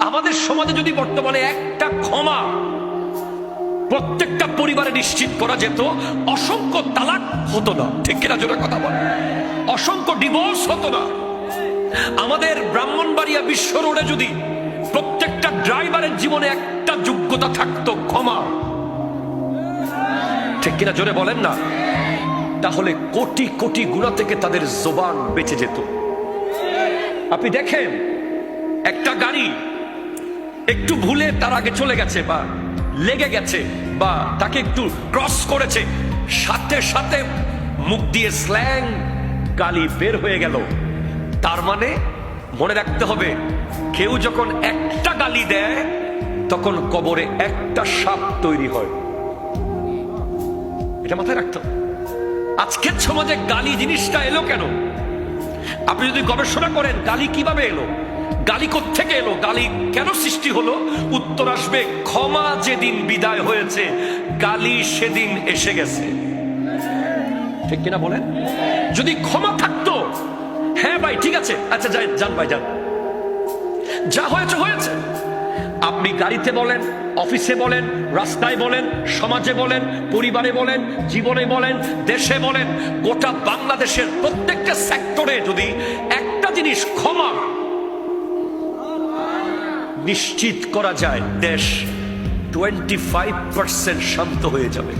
আমাদের সমাজে যদি বর্তমানে একটা ক্ষমা প্রত্যেকটা পরিবারে নিশ্চিত করা যেত, অসংখ্য তালাক হতো না। ঠিক কিনা জোরে কথা বল? অসংখ্য ডিভোর্স হতো না। আমাদের ব্রাহ্মণবাড়িয়া বিশ্ব রোডে যদি প্রত্যেকটা ড্রাইভারের জীবনে একটা যোগ্যতা থাকতো, ক্ষমা, ঠিক কিনা জোরে বলেন না, তাহলে কোটি কোটি গুনাহ থেকে তাদের জবান বেঁচে যেত। আপনি দেখেন, একটা গাড়ি একটু ভুলে তার আগে চলে গেছে বা লেগে গেছে বা তাকে একটু ক্রস করেছে, সাথে সাথে মুখ দিয়ে স্ল্যাং গালি বের হয়ে গেল। তার মানে মনে রাখতে হবে, কেউ যখন একটা গালি দেয় তখন কবরে একটা সাপ তৈরি হয়। এটা মাথায় রাখতে হবে। আজকের সমাজে গালি জিনিসটা এলো কেন? আপনি যদি গবেষণা করেন গালি কিভাবে এলো, গালি কোত্থেকে এলো, গালি কেন সৃষ্টি হলো, উত্তর আসবে ক্ষমা যেদিন বিদায় হয়েছে গালি সেদিন এসে গেছে। ঠিক কিনা বলেন? যদি ক্ষমা থাকতো, হ্যাঁ ভাই ঠিক আছে, আচ্ছা যান ভাই যান, যা হয়েছে হয়েছে। আপনি গাড়িতে বলেন, অফিসে বলেন, রাস্তায় বলেন, সমাজে বলেন, পরিবারে বলেন, জীবনে বলেন, দেশে বলেন, গোটা বাংলাদেশের প্রত্যেকটা সেক্টরে যদি একটা জিনিস ক্ষমা নিশ্চিত করা যায়, দেশ 25% শান্ত হয়ে যাবে।